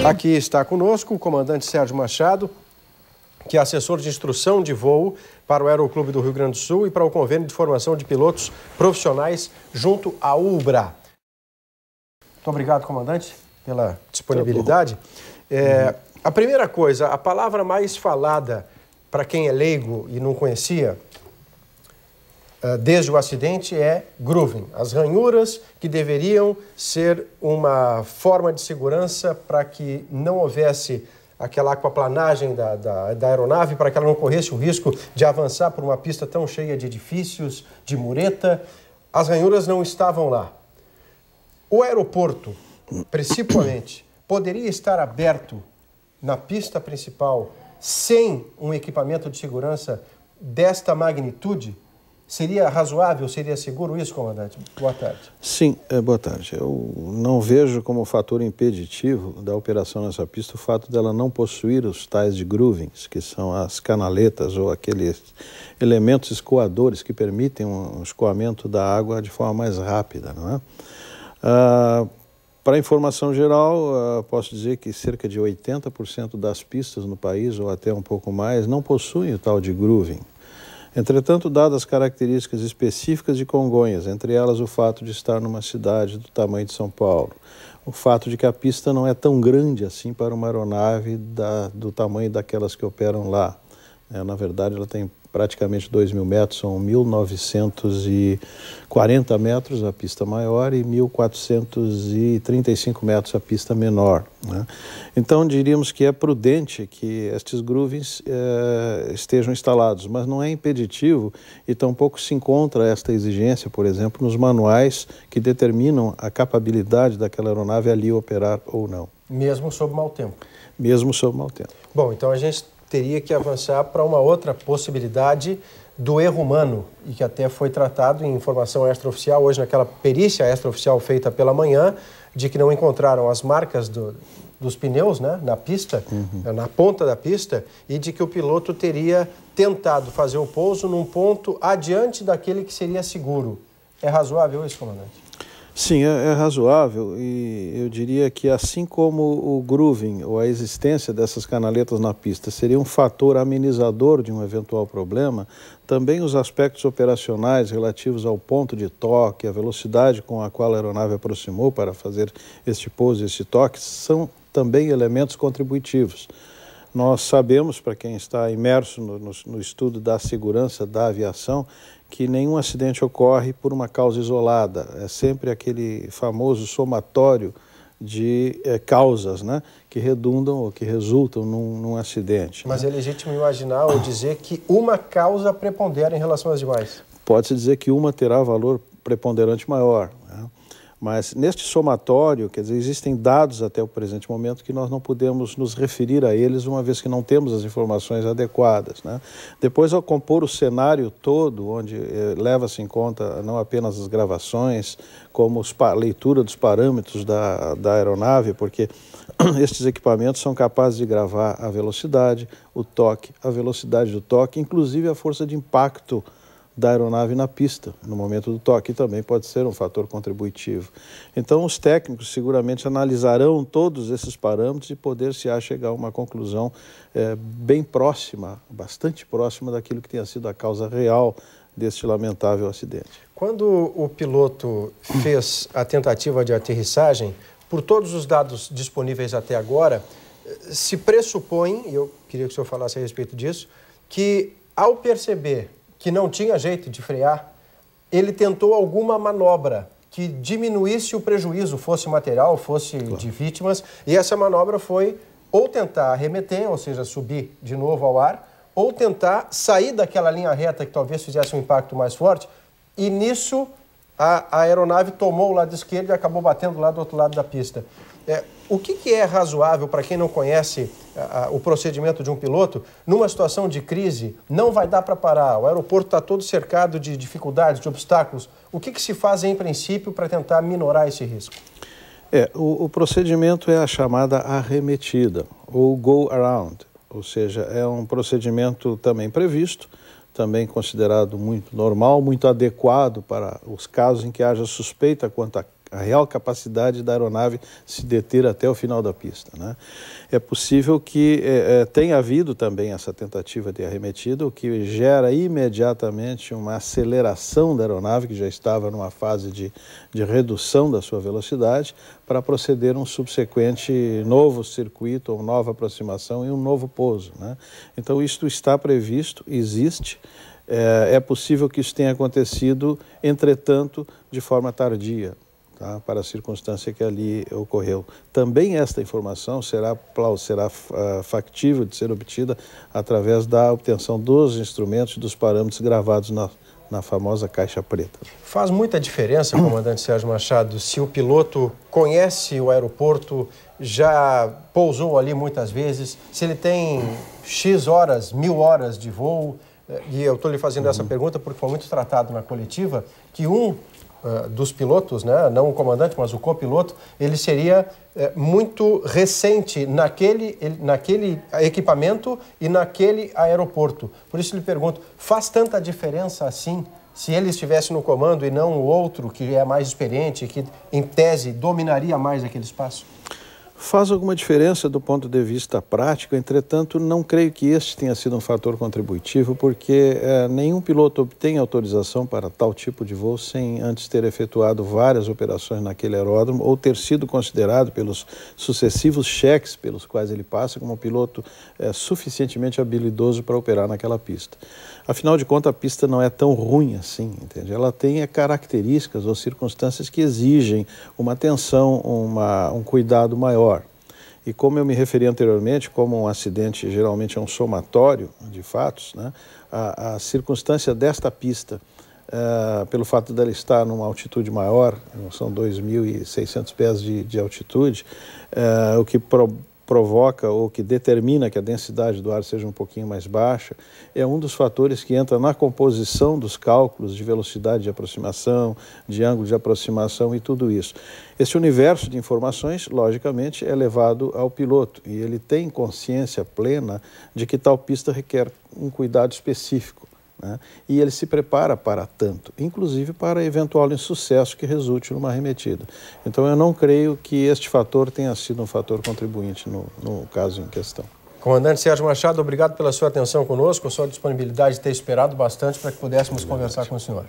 Aqui está conosco o comandante Sérgio Machado, que é assessor de instrução de voo para o Aeroclube do Rio Grande do Sul e para o Convênio de Formação de Pilotos Profissionais junto à UBRA. Muito obrigado, comandante, pela disponibilidade. A primeira coisa, a palavra mais falada para quem é leigo e não conhecia desde o acidente é grooving. As ranhuras que deveriam ser uma forma de segurança para que não houvesse aquela aquaplanagem da aeronave, para que ela não corresse o risco de avançar por uma pista tão cheia de edifícios, de mureta. As ranhuras não estavam lá. O aeroporto, principalmente, poderia estar aberto na pista principal sem um equipamento de segurança desta magnitude? Seria razoável, seria seguro isso, comandante? Boa tarde. Sim, boa tarde. Eu não vejo como fator impeditivo da operação nessa pista o fato dela não possuir os tais de groovings, que são as canaletas ou aqueles elementos escoadores que permitem um escoamento da água de forma mais rápida, não é? Para informação geral, posso dizer que cerca de 80% das pistas no país, ou até um pouco mais, não possuem o tal de grooving. Entretanto, dadas as características específicas de Congonhas, entre elas o fato de estar numa cidade do tamanho de São Paulo, o fato de que a pista não é tão grande assim para uma aeronave do tamanho daquelas que operam lá. Na verdade, ela tem praticamente 2.000 metros, são 1.940 metros a pista maior e 1.435 metros a pista menor, né? Então, diríamos que é prudente que estes groovings estejam instalados, mas não é impeditivo e tampouco se encontra esta exigência, por exemplo, nos manuais que determinam a capacidade daquela aeronave ali operar ou não. Mesmo sob mau tempo? Mesmo sob mau tempo. Bom, então a gente teria que avançar para uma outra possibilidade do erro humano, e que até foi tratado em informação extraoficial, hoje naquela perícia extraoficial feita pela manhã, de que não encontraram as marcas dos pneus, né, na pista, na ponta da pista, e de que o piloto teria tentado fazer o pouso num ponto adiante daquele que seria seguro. É razoável isso, comandante? Sim, é razoável, e eu diria que assim como o grooving ou a existência dessas canaletas na pista seria um fator amenizador de um eventual problema, também os aspectos operacionais relativos ao ponto de toque, a velocidade com a qual a aeronave aproximou para fazer este pouso e este toque, são também elementos contributivos. Nós sabemos, para quem está imerso no estudo da segurança da aviação, que nenhum acidente ocorre por uma causa isolada. É sempre aquele famoso somatório de causas, né, que redundam ou que resultam num acidente. Mas é legítimo imaginar ou dizer que uma causa prepondera em relação às demais? Pode-se dizer que uma terá valor preponderante maior, né? Mas neste somatório, quer dizer, existem dados até o presente momento que nós não podemos nos referir a eles uma vez que não temos as informações adequadas, né? Depois, ao compor o cenário todo, onde leva-se em conta não apenas as gravações, como a leitura dos parâmetros da aeronave, porque estes equipamentos são capazes de gravar a velocidade, o toque, a velocidade do toque, inclusive a força de impacto da aeronave na pista, no momento do toque, também pode ser um fator contributivo. Então, os técnicos seguramente analisarão todos esses parâmetros e poder-se-á chegar a uma conclusão bem próxima, bastante próxima daquilo que tenha sido a causa real deste lamentável acidente. Quando o piloto fez a tentativa de aterrissagem, por todos os dados disponíveis até agora, se pressupõe, e eu queria que o senhor falasse a respeito disso, que ao perceber que não tinha jeito de frear, ele tentou alguma manobra que diminuísse o prejuízo, fosse material, fosse de vítimas, e essa manobra foi ou tentar arremeter, ou seja, subir de novo ao ar, ou tentar sair daquela linha reta que talvez fizesse um impacto mais forte, e nisso a aeronave tomou o lado esquerdo e acabou batendo lá do outro lado da pista. O que é razoável para quem não conhece o procedimento de um piloto? Numa situação de crise, não vai dar para parar, o aeroporto está todo cercado de dificuldades, de obstáculos. O que se faz em princípio para tentar minorar esse risco? O procedimento é a chamada arremetida, ou go around, ou seja, é um procedimento também previsto, também considerado muito normal, muito adequado para os casos em que haja suspeita quanto a real capacidade da aeronave se deter até o final da pista, né? É possível que tenha havido também essa tentativa de arremetida, o que gera imediatamente uma aceleração da aeronave, que já estava numa fase de redução da sua velocidade, para proceder um subsequente novo circuito ou nova aproximação e um novo pouso, né? Então, isto está previsto, existe. É possível que isso tenha acontecido, entretanto, de forma tardia, tá? Para a circunstância que ali ocorreu. Também esta informação será factível de ser obtida através da obtenção dos instrumentos e dos parâmetros gravados na famosa caixa preta. Faz muita diferença, comandante Sérgio Machado, se o piloto conhece o aeroporto, já pousou ali muitas vezes, se ele tem X horas, 1000 horas de voo. E eu estou lhe fazendo essa pergunta porque foi muito tratado na coletiva que dos pilotos, né, não o comandante, mas o copiloto, ele seria muito recente naquele equipamento e naquele aeroporto. Por isso lhe pergunto, faz tanta diferença assim se ele estivesse no comando e não o outro que é mais experiente, que em tese dominaria mais aquele espaço? Faz alguma diferença do ponto de vista prático, entretanto, não creio que este tenha sido um fator contributivo, porque nenhum piloto obtém autorização para tal tipo de voo sem antes ter efetuado várias operações naquele aeródromo ou ter sido considerado pelos sucessivos cheques pelos quais ele passa como um piloto suficientemente habilidoso para operar naquela pista. Afinal de contas, a pista não é tão ruim assim, entende? Ela tem características ou circunstâncias que exigem uma atenção, um cuidado maior. E como eu me referi anteriormente, como um acidente geralmente é um somatório de fatos, né? A circunstância desta pista, pelo fato dela estar numa altitude maior, são 2.600 pés de altitude, o que provoca ou que determina que a densidade do ar seja um pouquinho mais baixa, é um dos fatores que entra na composição dos cálculos de velocidade de aproximação, de ângulo de aproximação e tudo isso. Esse universo de informações, logicamente, é levado ao piloto e ele tem consciência plena de que tal pista requer um cuidado específico, né? E ele se prepara para tanto, inclusive para eventual insucesso que resulte numa arremetida. Então eu não creio que este fator tenha sido um fator contribuinte no caso em questão. Comandante Sérgio Machado, obrigado pela sua atenção conosco, a sua disponibilidade de ter esperado bastante para que pudéssemos conversar com o senhor.